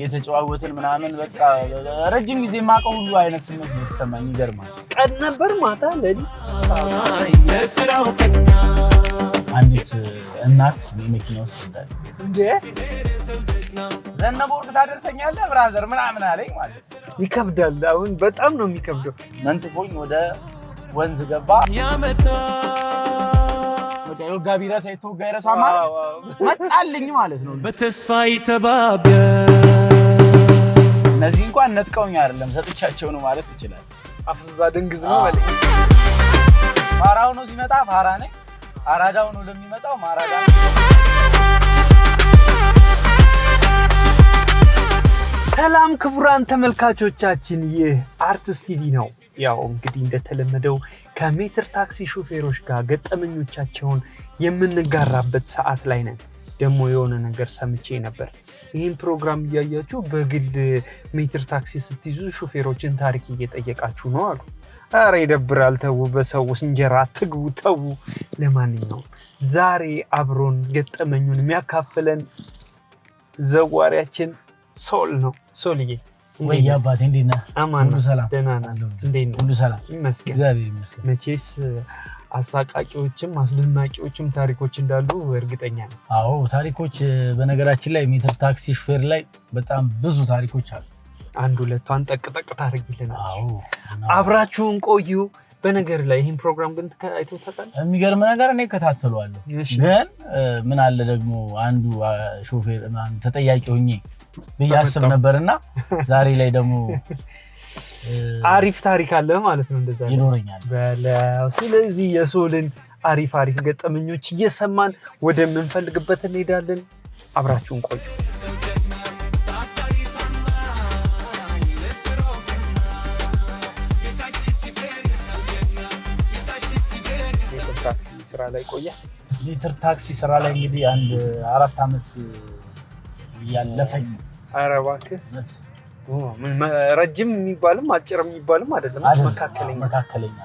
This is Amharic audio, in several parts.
እየተጨዋወትን ምናምን በቃ ረጅም ጊዜ ማቀው ሁሉ አይነት ስሜት የተሰማኝ ይገርማል። ቀን ነበር ማታ ለሊት የስራው ቀና አንዲት እናት መኪና ውስጥ እንዳለ እንዴ ዘነበ ወርቅ ታደርሰኛለህ ብራዘር ምናምን አለኝ ማለት ይከብዳል። አሁን በጣም ነው የሚከብደው። መንትፎኝ ወደ ወንዝ ገባ። ያመጣ በቃ የወጋ ቢረሳ የተወጋ ይረሳ ማለት መጣልኝ ማለት ነው። በተስፋ ይተባበ እነዚህ እንኳን ነጥቀውኝ አይደለም ሰጥቻቸው ነው ማለት ይችላል። አፍዛ ድንግዝ ነው ማለት ፋራው ነው ሲመጣ ፋራ ነኝ፣ አራዳው ነው ለሚመጣው ማራዳ። ሰላም ክቡራን ተመልካቾቻችን፣ ይህ አርትስ ቲቪ ነው። ያው እንግዲህ እንደተለመደው ከሜትር ታክሲ ሹፌሮች ጋር ገጠመኞቻቸውን የምንጋራበት ሰዓት ላይ ነን። ደግሞ የሆነ ነገር ሰምቼ ነበር። ይህን ፕሮግራም እያያችሁ በግል ሜትር ታክሲ ስትይዙ ሹፌሮችን ታሪክ እየጠየቃችሁ ነው አሉ። ኧረ ይደብራል፣ ተው፣ በሰው እንጀራ አትግቡ፣ ተው። ለማንኛውም ዛሬ አብሮን ገጠመኙን የሚያካፍለን ዘዋሪያችን ሶል ነው። ሶልዬ ወይ አባቴ እንዴት ነህ? አማን ሁሉ ሰላም? ደህና ነህ? እንዴት ነህ? ሁሉ ሰላም ይመስገን፣ እግዚአብሔር ይመስገን። መቼስ አሳቃቂዎችም አስደናቂዎችም ታሪኮች እንዳሉ እርግጠኛ ነኝ። አዎ ታሪኮች፣ በነገራችን ላይ ሜትር ታክሲ ሹፌር ላይ በጣም ብዙ ታሪኮች አሉ። አንድ ሁለቷን ጠቅጠቅ ታርጊልናል። አዎ አብራችሁን ቆዩ። በነገር ላይ ይህን ፕሮግራም ግን አይተው ታውቃለህ? የሚገርም ነገር እኔ እከታተለዋለሁ። ግን ምን አለ ደግሞ አንዱ ሹፌር ተጠያቂ ሆኜ ብዬ አስብ ነበርና ዛሬ ላይ ደግሞ አሪፍ ታሪክ አለ ማለት ነው። እንደዛ ይኖረኛል በለው። ስለዚህ የሶልን አሪፍ ገጠመኞች እየሰማን ወደምንፈልግበት እንሄዳለን። አብራችሁን ቆዩ። ታክሲ ስራ ላይ ቆየ። ሜትር ታክሲ ስራ ላይ እንግዲህ አንድ 4 አመት ያለፈኝ። ኧረ እባክህ ረጅም የሚባልም አጭር የሚባልም አይደለም፣ መካከለኛ።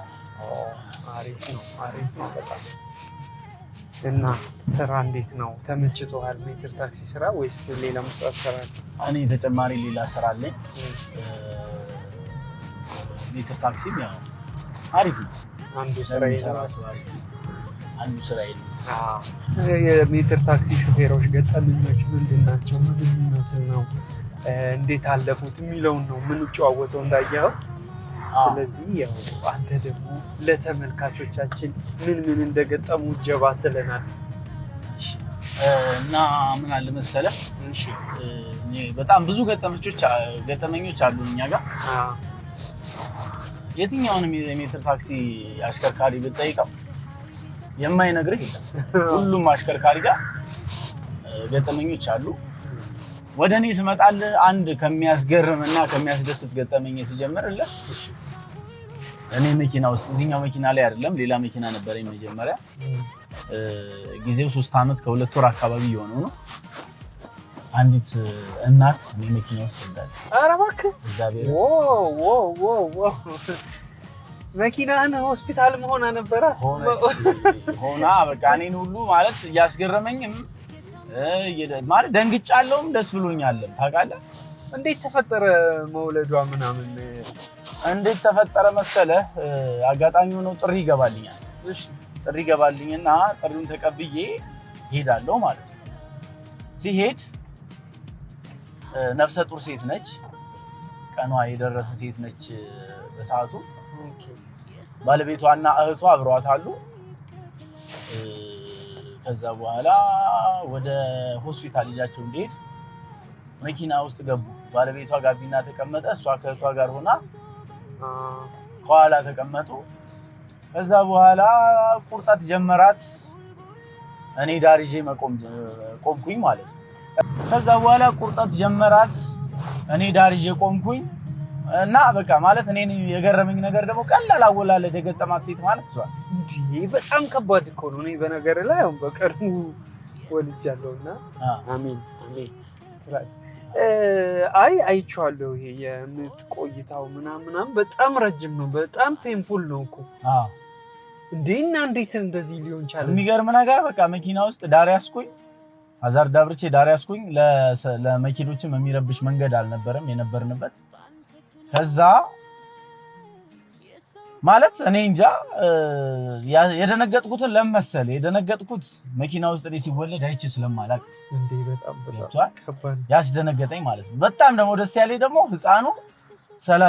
አሪፍ ነው በጣም። እና ስራ እንዴት ነው? ተመችቶሃል? ሜትር ታክሲ ስራ ወይስ ሌላ መስራት ስራ አለ? እኔ ተጨማሪ ሌላ ስራ አለኝ። ሜትር ታክሲም ያው አሪፍ ነው። አንዱ ስራ የሜትር ታክሲ ሹፌሮች ገጠመኞች ምንድን ናቸው? ምን የሚመስል ነው? እንዴት አለፉት የሚለውን ነው የምንጨዋወተው እንዳየኸው። ስለዚህ ያው አንተ ደግሞ ለተመልካቾቻችን ምን እንደገጠሙ ጀባ ትለናል። እና ምን አለ መሰለህ፣ በጣም ብዙ ገጠመኞች አሉ እኛ ጋር። የትኛውንም የሜትር ታክሲ አሽከርካሪ ብትጠይቀው የማይነግርህ የለም። ሁሉም አሽከርካሪ ጋር ገጠመኞች አሉ። ወደ እኔ ስመጣልህ አንድ ከሚያስገርም እና ከሚያስደስት ገጠመኝ ሲጀምርልህ፣ እኔ መኪና ውስጥ እዚህኛው መኪና ላይ አይደለም ሌላ መኪና ነበረኝ መጀመሪያ። ጊዜው 3 አመት ከ2 ወር አካባቢ የሆነው ነው። አንዲት እናት እኔ መኪና ውስጥ እንዳለ። ኧረ እባክህ እግዚአብሔር መኪናህን ሆስፒታል መሆን ነበረ ሆና በቃ እኔን ሁሉ ማለት እያስገረመኝም ማለት ደንግጫለሁም ደስ ብሎኛልም። ታውቃለህ እንዴት ተፈጠረ መውለዷ ምናምን? እንዴት ተፈጠረ መሰለህ? አጋጣሚ ሆኖ ጥሪ ይገባልኛል። ጥሪ ይገባልኝና ጥሪውን ተቀብዬ ሄዳለሁ ማለት ነው። ሲሄድ ነፍሰ ጡር ሴት ነች፣ ቀኗ የደረሰ ሴት ነች በሰዓቱ። ባለቤቷና እህቷ አብረዋት አሉ። ከዛ በኋላ ወደ ሆስፒታል ይዛቸው እንዲሄድ መኪና ውስጥ ገቡ። ባለቤቷ ጋቢና ተቀመጠ፣ እሷ ከእህቷ ጋር ሆና ከኋላ ተቀመጡ። ከዛ በኋላ ቁርጠት ጀመራት። እኔ ዳር ይዤ ቆምኩኝ ማለት ነው። ከዛ በኋላ ቁርጠት ጀመራት፣ እኔ ዳር ይዤ ቆምኩኝ እና በቃ ማለት እኔ የገረመኝ ነገር ደግሞ ቀላል አወላለድ የገጠማት ሴት ማለት እሷ እንዴ! በጣም ከባድ እኮ ነው። እኔ በነገር ላይ አሁን በቅርቡ ወልጃለሁና አሜን ትላለህ። አይቼዋለሁ። ይሄ የምጥ ቆይታው ምናምን በጣም ረጅም ነው፣ በጣም ፔንፉል ነው እኮ። እንዴና እንዴት እንደዚህ ሊሆን ቻለ? የሚገርም ነገር በቃ መኪና ውስጥ ዳር ያስኩኝ ሀዛርድ አብርቼ ዳር ያስኩኝ። ለመኪኖችም የሚረብሽ መንገድ አልነበረም የነበርንበት። ከዛ ማለት እኔ እንጃ የደነገጥኩትን ለመሰለ የደነገጥኩት መኪና ውስጥ እኔ ሲወለድ አይቼ ስለማላቅ እንዴ በጣም ከባድ ያስደነገጠኝ ማለት ነው። በጣም ደግሞ ደስ ያለኝ ደግሞ ህፃኑ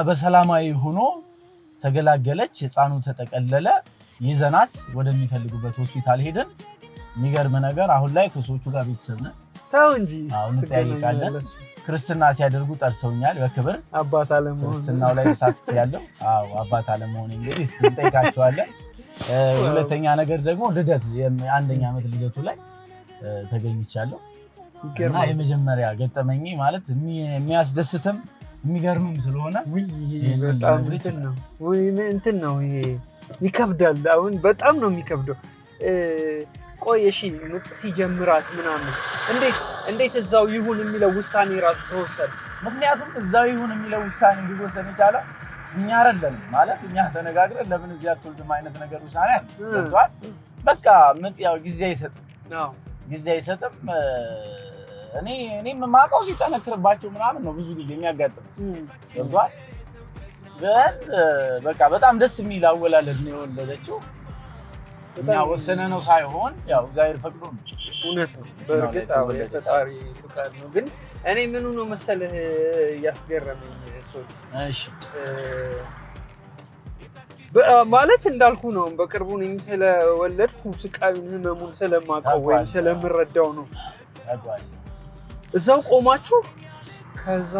በሰላማዊ ሆኖ ተገላገለች። ህፃኑ ተጠቀለለ። ይዘናት ወደሚፈልጉበት ሆስፒታል ሄደን የሚገርም ነገር አሁን ላይ ከሰዎቹ ጋር ቤተሰብ ነን። ታው እንጂ አሁን እንጠያየቃለን። ክርስትና ሲያደርጉ ጠርተውኛል በክብር አባት አለመሆን ክርስትናው ላይ ተሳትፌያለሁ። አዎ አባት አለመሆን እንግዲህ እስኪ እንጠይቃቸዋለን። ሁለተኛ ነገር ደግሞ ልደት የአንደኛ ዓመት ልደቱ ላይ ተገኝቻለሁ እና የመጀመሪያ ገጠመኝ ማለት የሚያስደስትም የሚገርምም ስለሆነ በጣም እንትን ነው ይሄ ይከብዳል። አሁን በጣም ነው የሚከብደው። ቆይ እሺ ምጥ ሲጀምራት ምናምን እንዴት እዛው ይሁን የሚለው ውሳኔ ራሱ ተወሰነ? ምክንያቱም እዛው ይሁን የሚለው ውሳኔ እንዲወሰን የቻለው እኛ አይደለም ማለት እኛ ተነጋግረን ለምን እዚያ አትወልድም አይነት ነገር ውሳኔ አጥቷል። በቃ ምጥ ያው ጊዜ አይሰጥም። ጊዜ አይሰጥም። እኔም ማውቀው ሲጠነክርባቸው ምናምን ነው ብዙ ጊዜ የሚያጋጥም ገብቷል። ግን በቃ በጣም ደስ የሚል አወላለድ ነው የወለደችው። እኛ ወሰነ ነው ሳይሆን ያው እግዚአብሔር ፈቅዶ ነው። እውነት ነው በእርግጥ የፈጣሪ ፍቃድ ነው። ግን እኔ ምኑ ነው መሰለህ ያስገረመኝ ሶል እሺ ማለት እንዳልኩ ነው በቅርቡ ነው ስለወለድኩ ስቃዩን ህመሙን ስለማውቀው ወይም ስለምረዳው ነው። እዛው ቆማችሁ ከዛ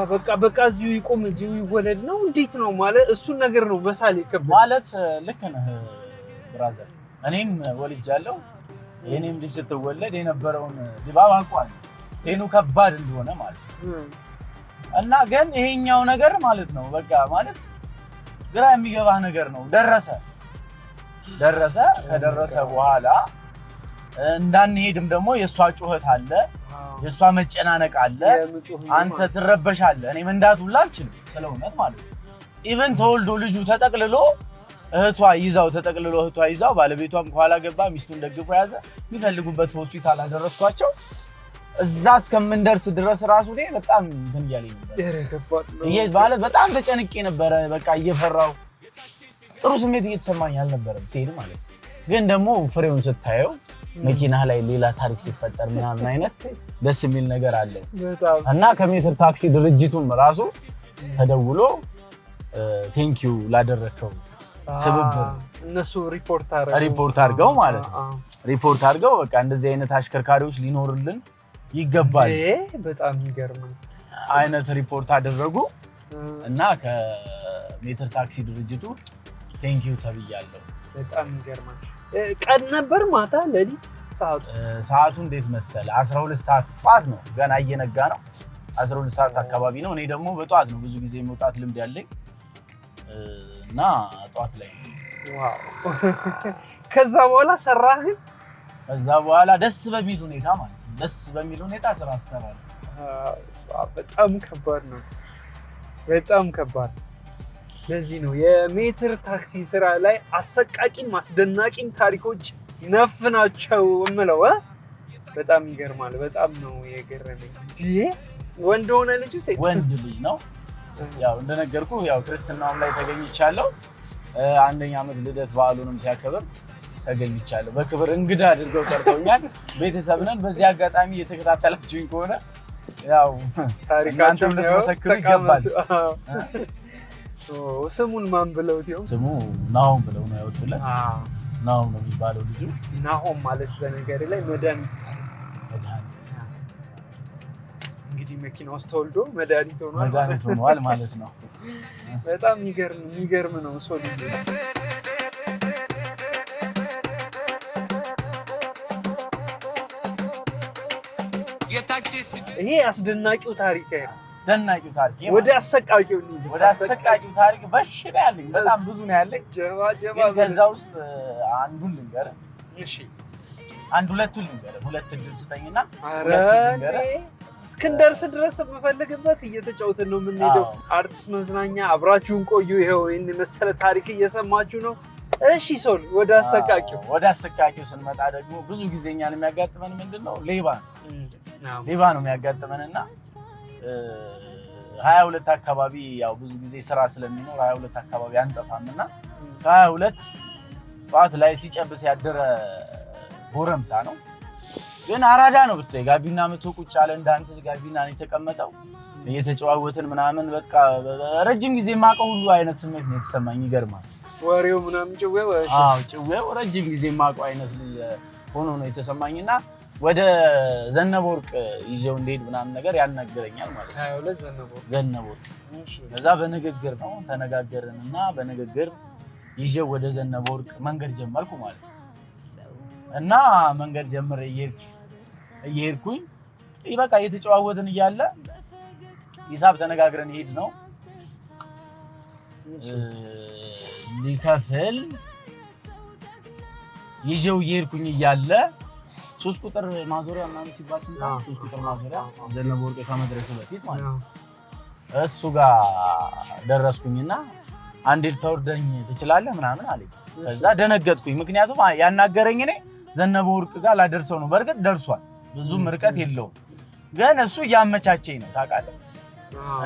በቃ እዚሁ ይቆም እዚሁ ይወለድ ነው እንዴት ነው ማለት እሱን ነገር ነው መሳሌ ከበደ ማለት ልክ ነህ ብራዘር። እኔም ወልጃለሁ። የኔም ልጅ ስትወለድ የነበረውን ድባብ አውቀዋለሁ ጤኑ ከባድ እንደሆነ ማለት ነው። እና ግን ይሄኛው ነገር ማለት ነው በቃ ማለት ግራ የሚገባ ነገር ነው። ከደረሰ በኋላ እንዳንሄድም ደግሞ የሷ ጩኸት አለ፣ የሷ መጨናነቅ አለ። አንተ ትረበሻለህ። እኔ መንዳት ሁላ አልችልም ስለውነት ማለት ነው። ኢቭን ተወልዶ ልጁ ተጠቅልሎ እህቷ ይዛው ባለቤቷም ከኋላ ገባ ሚስቱን ደግፎ ያዘ። የሚፈልጉበት ሆስፒታል አደረስኳቸው። እዛ እስከምንደርስ ድረስ ራሱ ላይ በጣም እንትን እያለኝ ነበር ማለት በጣም ተጨንቄ ነበረ። በቃ እየፈራው ጥሩ ስሜት እየተሰማኝ አልነበረም ሲሄድ ማለት ነው። ግን ደግሞ ፍሬውን ስታየው መኪና ላይ ሌላ ታሪክ ሲፈጠር ምናምን አይነት ደስ የሚል ነገር አለው እና ከሜትር ታክሲ ድርጅቱም ራሱ ተደውሎ ቴንኪው ላደረከው ትብብር እነሱ ሪፖርት አድርገው ማለት ነው። ሪፖርት አድርገው በቃ እንደዚህ አይነት አሽከርካሪዎች ሊኖርልን ይገባል በጣም ይገርማል አይነት ሪፖርት አደረጉ እና ከሜትር ታክሲ ድርጅቱ ቴንኪው ተብያለሁ። በጣም ይገርማል። ቀን ነበር ማታ ሌሊት ሰዓቱ እንዴት መሰለ 12 ሰዓት ጧት ነው ገና እየነጋ ነው 12 ሰዓት አካባቢ ነው። እኔ ደግሞ በጧት ነው ብዙ ጊዜ መውጣት ልምድ ያለኝ እና ጧት ላይ ዋው ከዛ በኋላ ሰራህ ግን ከዛ በኋላ ደስ በሚል ሁኔታ ማለት ነው ደስ በሚል ሁኔታ ስራ አሰራለሁ። በጣም ከባድ ነው በጣም ከባድ። ለዚህ ነው የሜትር ታክሲ ስራ ላይ አሰቃቂም አስደናቂም ታሪኮች ነፍ ናቸው እምለው። በጣም ይገርማል። በጣም ነው የገረመኝ። ወንድ ሆነ ልጁ ሴት ወንድ ልጅ ነው። ያው እንደነገርኩ ያው ክርስትናውም ላይ ተገኝቻለሁ። አንደኛ ዓመት ልደት በዓሉንም ሲያከብር ተገኝቻለሁ። በክብር እንግዳ አድርገው ጠርተውኛል። ቤተሰብ ነን። በዚህ አጋጣሚ እየተከታተላችሁኝ ከሆነ ያው ታሪካችሁን ተመሰክሩ ይገባል። ስሙን ማን ብለውት ይሆን? ስሙ ናሆም ብለው ነው ያወጡለት። ናሆም ነው የሚባለው ልጁ። ናሆም ማለት በነገር ላይ መድኃኒት እንግዲህ መኪና ውስጥ ተወልዶ መድኃኒት ሆኗል ማለት ነው። በጣም የሚገርም ነው። ሶሊ ይሄ አስደናቂው ታሪክ ደናቂው ታሪክ ወደ አሰቃቂው ታሪክ በሽታ ያለኝ በጣም ብዙ ነው ያለኝ። ከዛ ውስጥ አንዱን ልንገርህ። እሺ ሁለቱን ልንገርህ። ሁለት እድል ስጠኝና እስክንደርስ ድረስ የምፈልግበት እየተጫወትን ነው የምንሄደው። አርቲስት መዝናኛ አብራችሁን ቆዩ። ይኸው ይህን መሰለ ታሪክ እየሰማችሁ ነው። እሺ ሶል ወደ አሰቃቂው ስንመጣ ደግሞ ብዙ ጊዜኛን የሚያጋጥመን ምንድነው ሌባ ነው የሚያጋጥመንና 22 አካባቢ ያው ብዙ ጊዜ ስራ ስለሚኖር 22 አካባቢ አንጠፋምና ከ22 ጧት ላይ ሲጨብስ ያደረ ጎረምሳ ነው ግን አራዳ ነው ብታይ ጋቢና መቶ ቁጭ አለ እንዳንተ ጋቢና ነው የተቀመጠው እየተጨዋወትን ምናምን በቃ ረጅም ጊዜ ማቀው ሁሉ አይነት ስሜት ነው የተሰማኝ ይገርማል ወሬው ምናምን ጭዌው ረጅም ጊዜ ማቀው አይነት ሆኖ ነው የተሰማኝና ወደ ዘነበወርቅ ይዤው እንደሄድ ምናምን ነገር ያናገረኛል ማለት ነው 22 ዘነበወርቅ ከዛ በንግግር ነው ተነጋገርንና በንግግር ይዤው ወደ ዘነበወርቅ መንገድ ጀመርኩ ማለት ነው እና መንገድ ጀምሬ እየሄድኩኝ በቃ እየተጨዋወትን እያለ ሂሳብ ተነጋግረን ሄድ ነው ሊከፍል ይዤው እየሄድኩኝ እያለ 3 ቁጥር ማዞሪያ ምናምን ሲባል ስንት 3 ቁጥር ማዞሪያ ዘነበወርቅ ከመድረስ በፊት ማለት ነው እሱ ጋር ደረስኩኝና አንዴ ልታወርደኝ ትችላለህ ምናምን አለኝ ከዛ ደነገጥኩኝ ምክንያቱም ያናገረኝ እኔ ዘነበወርቅ ጋር ላደርሰው ነው በርግጥ ደርሷል ብዙም ርቀት የለውም ግን እሱ ያመቻቸኝ ነው ታውቃለህ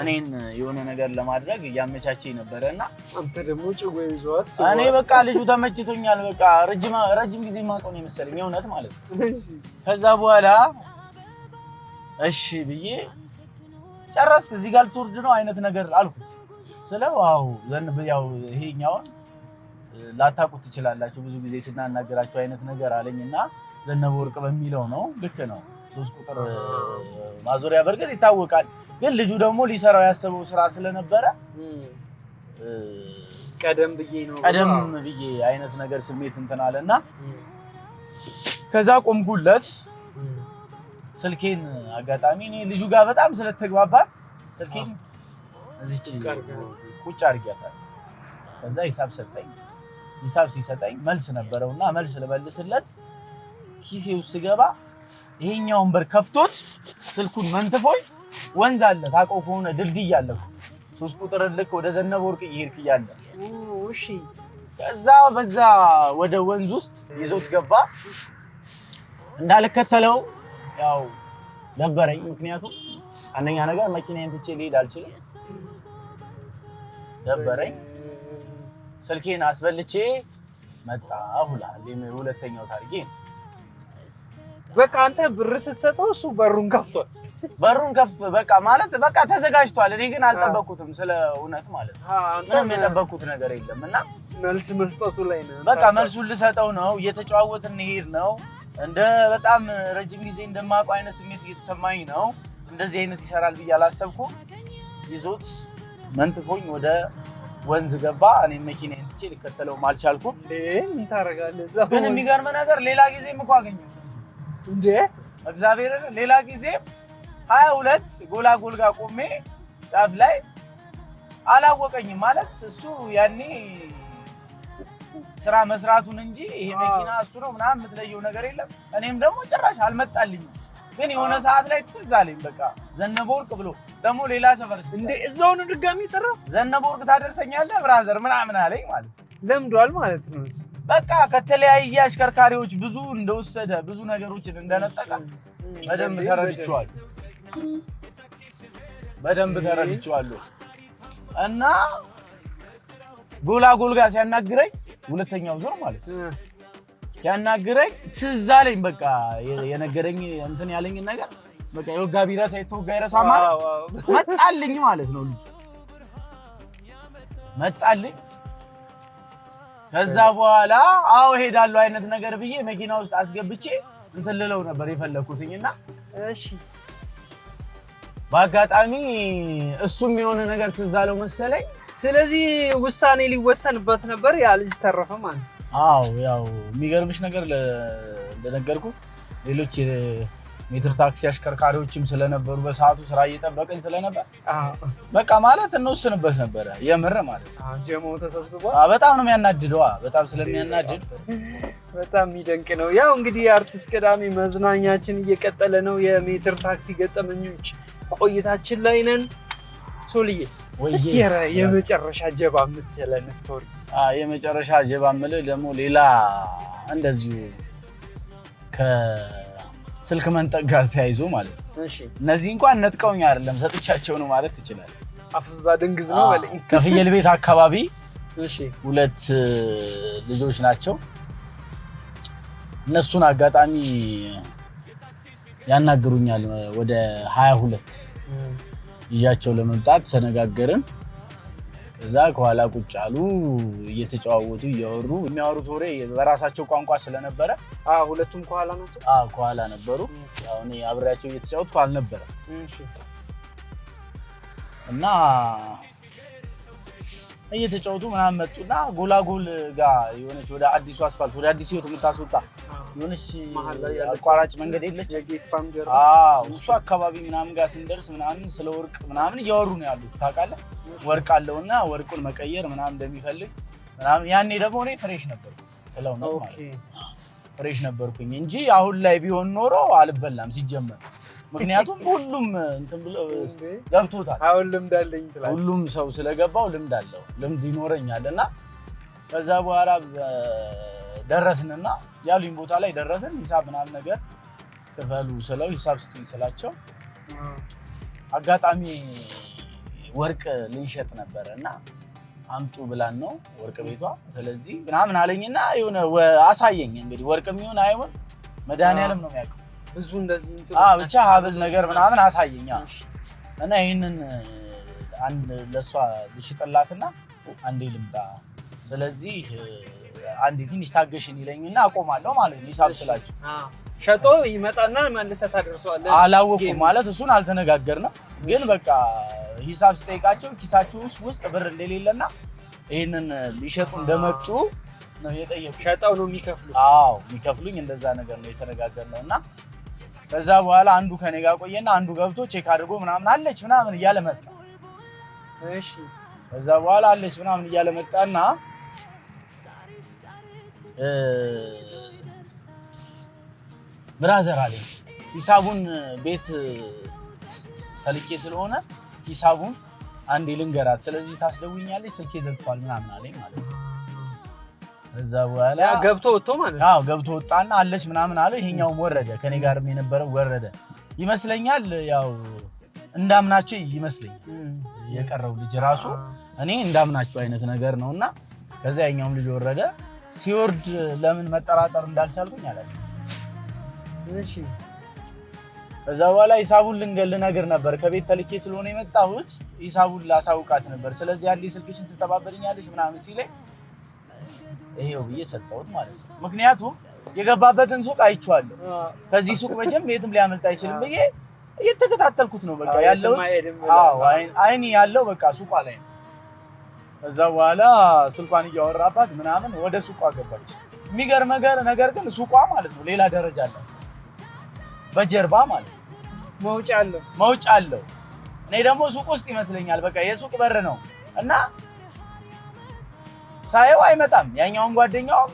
እኔን የሆነ ነገር ለማድረግ ያመቻቸኝ ነበርና አንተ ደግሞ ጭዌ ይዟት እኔ በቃ ልጁ ተመችቶኛል በቃ ረጅም ጊዜ ማቀው ነው መሰለኝ የእውነት ማለት ነው ከዛ በኋላ እሺ ብዬ ጨረስክ እዚህ ጋር ልትወርድ ነው አይነት ነገር አልኩት ስለው አው ያው ይሄኛው ላታቁት ትችላላችሁ ብዙ ጊዜ ስናናገራችሁ አይነት ነገር አለኝና ዘነበወርቅ በሚለው ነው ልክ ነው 3 ቁጥር ማዞሪያ በርግጥ ይታወቃል ግን ልጁ ደግሞ ሊሰራው ያሰበው ስራ ስለነበረ ቀደም ብዬ አይነት ነገር ስሜት እንትን አለና ከዛ ቆምኩለት ስልኬን አጋጣሚ እኔ ልጁ ጋር በጣም ስለተግባባ ስልኬን እዚች ቁጭ አድርጊያታለሁ ከዛ ሂሳብ ሲሰጠኝ መልስ ነበረውና መልስ ልመልስለት ኪሴ ውስጥ ገባ ይሄኛውን በር ከፍቶት ስልኩን መንትፎኝ ወንዝ አለ ታውቀው ከሆነ ድልድይ አለው 3 ቁጥር ልክ ወደ ዘነበወርቅ ይሄድክ ይያለ እሺ ከዛ በዛ ወደ ወንዝ ውስጥ ይዞት ገባ እንዳልከተለው ያው ነበረኝ ምክንያቱም አንደኛ ነገር መኪናዬን ትቼ ልሄድ አልችልም ነበረኝ ስልኬን አስበልቼ መጣሁ ሁለተኛው ታርጌ በቃ አንተ ብር ስትሰጠው እሱ በሩን ከፍቷል በቃ ማለት በቃ ተዘጋጅቷል እኔ ግን አልጠበቅኩትም ስለ እውነት ማለት ነው ምንም የጠበቅኩት ነገር የለምና መልስ መስጠቱ ላይ ነው በቃ መልሱን ልሰጠው ነው እየተጨዋወትን እንሄድ ነው እንደ በጣም ረጅም ጊዜ እንደማውቀው አይነት ስሜት እየተሰማኝ ነው እንደዚህ አይነት ይሰራል ብዬ አላሰብኩም ይዞት መንትፎኝ ወደ ወንዝ ገባ እኔ መኪናዬን ትቼ ልከተለው አልቻልኩም ምን ታረጋለህ ግን የሚገርም ነገር ሌላ ጊዜም እኮ አገኘው እንዴ እግዚአብሔር ሌላ ጊዜ 22 ጎላጎል ጋር ቆሜ ጫፍ ላይ አላወቀኝም ማለት እሱ ያኔ ስራ መስራቱን እንጂ ይሄ መኪና እሱ ነው ምናምን የምትለየው ነገር የለም እኔም ደግሞ ጭራሽ አልመጣልኝም ግን የሆነ ሰዓት ላይ ትዝ አለኝ በቃ ዘነበወርቅ ብሎ ደግሞ ሌላ ሰፈር እንዴ እዛው ነው ድጋሚ ተራ ዘነበወርቅ ታደርሰኛለህ ብራዘር ምናምን አለኝ ማለት ለምዷል ማለት ነው በቃ ከተለያየ አሽከርካሪዎች ብዙ እንደወሰደ ብዙ ነገሮችን እንደነጠቀ በደንብ ተረድቼዋለሁ እና ጎላጎል ጋር ሲያናግረኝ ሁለተኛው ዙር ማለት ሲያናግረኝ ትዝ አለኝ በቃ የነገረኝ እንትን ያለኝ ነገር በቃ የወጋ ቢረሳ የተወጋ ይረሳ ማለት መጣልኝ ማለት ነው ልጅ መጣልኝ ከዛ በኋላ አው ሄዳለሁ አይነት ነገር ብዬ መኪና ውስጥ አስገብቼ እንትን ልለው ነበር የፈለኩትኝና እሺ በአጋጣሚ እሱም የሆነ ነገር ትዝ አለው መሰለኝ ስለዚህ ውሳኔ ሊወሰንበት ነበር ያ ልጅ ተረፈ ማለት አው ያው የሚገርምሽ ነገር እንደነገርኩ ሌሎች ሜትር ታክሲ አሽከርካሪዎችም ስለነበሩ በሰዓቱ ስራ እየጠበቀኝ ስለነበር በቃ ማለት እንወስንበት ነበር የምር ማለት ጀማው ተሰብስቧ በጣም ነው የሚያናድደው በጣም ስለሚያናድድ በጣም የሚደንቅ ነው ያው እንግዲህ አርቲስት ቅዳሜ መዝናኛችን እየቀጠለ ነው የሜትር ታክሲ ገጠመኞች ቆይታችን ላይ ነን ሶልዬ እስቲ የመጨረሻ ጀባ የምትለን ስቶሪ የመጨረሻ ጀባ ምለ ደግሞ ሌላ እንደዚሁ ከስልክ መንጠቅ ጋር ተያይዞ ማለት ነው። እሺ እነዚህ እንኳን ነጥቀውኝ አይደለም ሰጥቻቸው ነው ማለት ትችላል። አፍዛ ድንግዝ ነው በለኝ። ከፍየል ቤት አካባቢ እሺ 2 ልጆች ናቸው። እነሱን አጋጣሚ ያናግሩኛል ወደ 22 ይዣቸው ለመምጣት ተነጋገርን። ከዛ ከኋላ ቁጭ አሉ እየተጫዋወቱ እያወሩ የሚያወሩት ወሬ በራሳቸው ቋንቋ ስለነበረ ሁለቱም ከኋላ ናቸው። ከኋላ ነበሩ። ያው እኔ አብሬያቸው እየተጫወትኩ አልነበረ። እሺ እና እየተጫወቱ ምናምን መጡና ጎላጎል ጋር የሆነች ወደ አዲሱ አስፋልት ወደ አዲስ ህይወት የምታስወጣ የሆነች አቋራጭ መንገድ የለች የጌት ፋም ጀርባ እሱ አካባቢ ምናምን ጋር ስንደርስ ምናምን ስለ ወርቅ ምናምን እያወሩ ነው ያሉት ታውቃለህ። ወርቅ አለውና ወርቁን መቀየር ምናምን እንደሚፈልግ ምናምን ያኔ ደግሞ እኔ ፍሬሽ ነበርኩ ስለው ነው ማለት ፍሬሽ ነበርኩኝ እንጂ አሁን ላይ ቢሆን ኖሮ አልበላም ሲጀመር። ምክንያቱም ሁሉም እንትን ብሎ ገብቶታል። አሁን ልምድ አለኝ ትላለህ። ሁሉም ሰው ስለገባው ልምድ አለው ልምድ ይኖረኛልና ከዛ በኋላ ደረስንና ያሉኝ ቦታ ላይ ደረስን። ሂሳብ ምናምን ነገር ክፈሉ ስለው ሂሳብ ስጡኝ ስላቸው አጋጣሚ ወርቅ ልንሸጥ ነበርና አምጡ ብላን ነው ወርቅ ቤቷ። ስለዚህ ምናምን አለኝና የሆነ አሳየኝ። እንግዲህ ወርቅም ይሁን አይሁን መድኃኒዓለም ነው የሚያውቀው። ብዙ እንደዚህ እንትን ብቻ ሀብል ነገር ምናምን አሳየኛ እና ይሄንን አንድ ለሷ ልሽጥላትና አንዴ ልምጣ። ስለዚህ አንዴ ትንሽ ታገሽን ይለኝና አቆማለሁ ማለት ነው። ሂሳብ ስላችሁ ሸጦ ይመጣና መልሰህ ታደርሰዋለህ። አላወኩም ማለት እሱን አልተነጋገርንም። ግን በቃ ሂሳብ ስጠይቃቸው ኪሳችሁ ውስጥ ብር እንደሌለና ይሄንን ሊሸጡ እንደመጡ ነው የጠየቁ። ሸጣው ነው የሚከፍሉ? የሚከፍሉኝ እንደዛ ነገር ነው የተነጋገርነውና ከዛ በኋላ አንዱ ከኔ ጋር ቆየና አንዱ ገብቶ ቼክ አድርጎ ምናምን አለች ምናምን እያለ መጣ። እሺ ከዛ በኋላ አለች ምናምን እያለ መጣና ብራዘር አለኝ ሂሳቡን ቤት ተልኬ ስለሆነ ሂሳቡን አንዴ ልንገራት፣ ስለዚህ ታስደውኛለች ስልኬ ዘግቷል ምናምን አለኝ ማለት ነው። ከዛ በኋላ ገብቶ ወጥቶ ማለት ነው። ገብቶ ወጣና አለች ምናምን አለ። ይሄኛውም ወረደ ከኔ ጋርም የነበረው ወረደ ይመስለኛል። ያው እንዳምናቸው ይመስለኛል የቀረው ልጅ ራሱ እኔ እንዳምናቸው አይነት ነገር ነውና ከዛ ያኛውም ልጅ ወረደ። ሲወርድ ለምን መጠራጠር እንዳልቻልኩኝ አላለ። እሺ ከዛ በኋላ ሂሳቡን ልነግር ነበር ከቤት ተልኬ ስለሆነ የመጣሁት ሂሳቡን ላሳውቃት ነበር። ስለዚህ አንዴ ስልክሽን ትተባበሪኛለሽ ምናምን ሲለኝ ይሄው ብዬ ሰጠሁት ማለት ነው። ምክንያቱም የገባበትን ሱቅ አይቼዋለሁ። ከዚህ ሱቅ መቼም የትም ሊያመልጥ አይችልም ብዬ እየተከታተልኩት ነው በቃ ያለው። አይኔ ያለው በቃ ሱቋ ላይ ነው። ከዛ በኋላ ስልኳን እያወራባት ምናምን ወደ ሱቋ ገባች። የሚገርም ነገር ግን ሱቋ ማለት ነው ሌላ ደረጃ አለ በጀርባ ማለት ነው። መውጫ አለው። እኔ ደግሞ ሱቅ ውስጥ ይመስለኛል በቃ የሱቅ በር ነው እና ሳይው አይመጣም። ያኛውን ጓደኛውም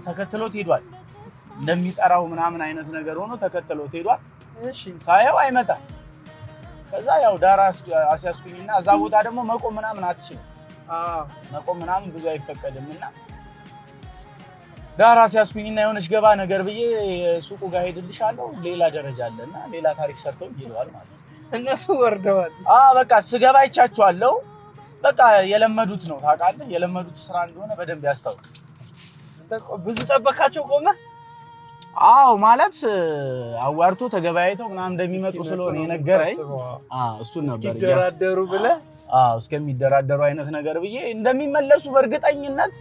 ተከትሎት ሄዷል። እንደሚጠራው ምናምን አይነት ነገር ሆኖ ተከትሎት ሄዷል። እሺ ሳይው አይመጣም። ከዛ ያው ዳራ አስያዝኩኝና እዛ ቦታ ደግሞ መቆም ምናምን አትችልም። መቆም ምናምን ብዙ አይፈቀድምና ዳራ አስያዝኩኝና የሆነች ገባ ነገር ብዬ ሱቁ ጋር ሄድልሻለሁ ሌላ ደረጃ አለና ሌላ ታሪክ ሰርተው ይሄዳል ማለት ነው። እነሱ ወርደዋል። በቃ ስገባ ይቻቻለሁ። በቃ የለመዱት ነው ታውቃለህ። የለመዱት ስራ እንደሆነ በደንብ ያስታውቃል። ብዙ ጠበቃቸው ቆመ? ማለት አዋርቶ ተገበያይተው ምናምን እንደሚመጡ ስለሆነ የነገረኝ እሱን ነበር ይደራደሩ ብለህ እስከሚደራደሩ አይነት ነገር ብዬ እንደሚመለሱ በእርግጠኝነት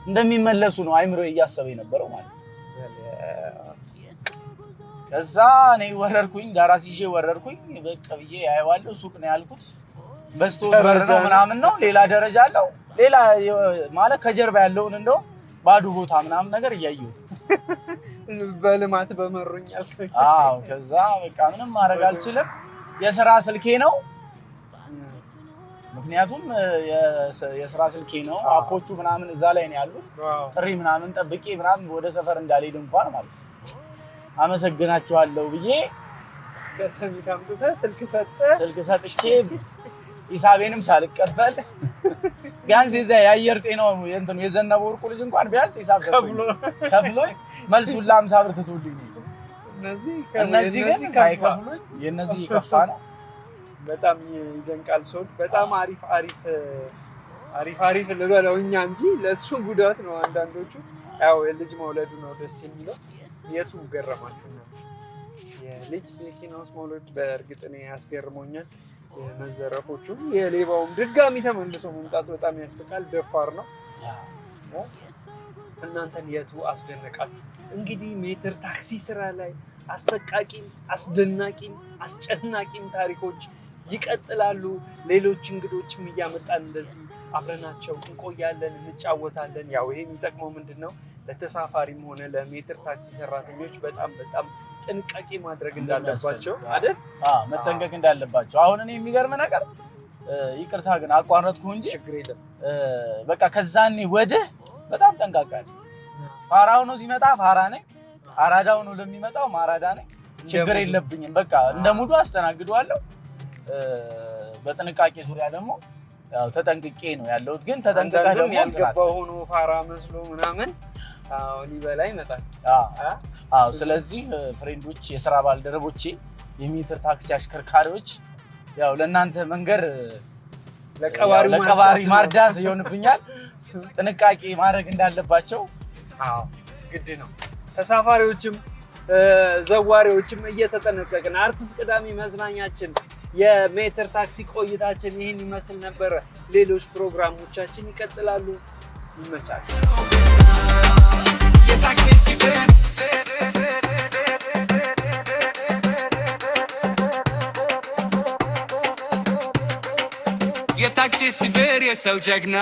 እንደሚመለሱ ነው አይምሮዬ እያሰበ የነበረው ማለት ነው። ከዛ እኔ ወረርኩኝ ዳራስ ይዤ ወረርኩኝ። በቃ ብዬ ያየዋለሁ ሱቅ ነው ያልኩት። በስቶት በር ነው ምናምን ነው ሌላ ደረጃ አለው። ሌላ ማለት ከጀርባ ያለውን እንደው ባዶ ቦታ ምናምን ነገር እያየሁ በልማት በመሩኛል። ከዛ በቃ ምንም ማድረግ አልችልም። የሥራ ስልኬ ነው ምክንያቱም የሥራ ስልኬ ነው። አፖቹ ምናምን እዛ ላይ ነው ያሉት። ጥሪ ምናምን ጠብቄ ምናምን ወደ ሰፈር እንዳልሄድ እንኳን ማለት ነው። አመሰግናችኋለሁ ብዬ ከሰሚት አምጥተህ ስልክ ሰጥቼ ሂሳቤንም ሳልቀበል ቢያንስ የዛ የአየር ጤናው የእንትኑ የዘነበው ወርቁ ልጅ እንኳን ቢያንስ ሂሳብ ከፍሎ መልሱን ለ50 ብር ትቶልኝ እነዚህ ግን ሳይከፍሉኝ የነዚህ የከፋ ነው። በጣም ይደንቃል። ሰው በጣም አሪፍ ልበለው እኛ እንጂ ለእሱ ጉዳት ነው። አንዳንዶቹ ያው የልጅ መውለዱ ነው ደስ የሚለው። የቱ ገረማችሁ? የልጅ መኪና ውስጥ መውለድ በእርግጥ እኔ ያስገርሞኛል። የመዘረፎቹ የሌባውም ድጋሚ ተመልሶ መምጣት በጣም ያስቃል። ደፋር ነው። እናንተን የቱ አስደነቃችሁ? እንግዲህ ሜትር ታክሲ ስራ ላይ አሰቃቂም አስደናቂም አስጨናቂም ታሪኮች ይቀጥላሉ። ሌሎች እንግዶችም እያመጣን እንደዚህ አብረናቸው እንቆያለን፣ እንጫወታለን። ያው ይሄ የሚጠቅመው ምንድነው ለተሳፋሪም ሆነ ለሜትር ታክሲ ሰራተኞች በጣም ጥንቃቄ ማድረግ እንዳለባቸው አይደል? መጠንቀቅ እንዳለባቸው። አሁን እኔ የሚገርም ነገር ይቅርታ ግን አቋረጥኩ እንጂ ችግር የለም። በቃ ከዛኔ ወዲህ በጣም ጠንቃቃ ነኝ። ፋራው ነው ሲመጣ ፋራ ነኝ፣ አራዳው ነው ለሚመጣው ማራዳ ነኝ። ችግር የለብኝም። በቃ እንደ ሙሉ አስተናግደዋለሁ። በጥንቃቄ ዙሪያ ደግሞ ያው ተጠንቅቄ ነው ያለሁት። ግን ተጠንቅቀህ ደግሞ ያልገባው ሆኖ ፋራ መስሎ ምናምን ሊበላ ይመጣል። ስለዚህ ፍሬንዶች፣ የስራ ባልደረቦቼ፣ የሜትር ታክሲ አሽከርካሪዎች ያው ለእናንተ መንገር ለቀባሪ ማርዳት ይሆንብኛል። ጥንቃቄ ማድረግ እንዳለባቸው ግድ ነው። ተሳፋሪዎችም ዘዋሪዎችም እየተጠነቀቅን። አርቲስት ቅዳሜ መዝናኛችን የሜትር ታክሲ ቆይታችን ይህን ይመስል ነበረ። ሌሎች ፕሮግራሞቻችን ይቀጥላሉ። ይመቻል። የታክሲ ሹፌር የሰው ጀግና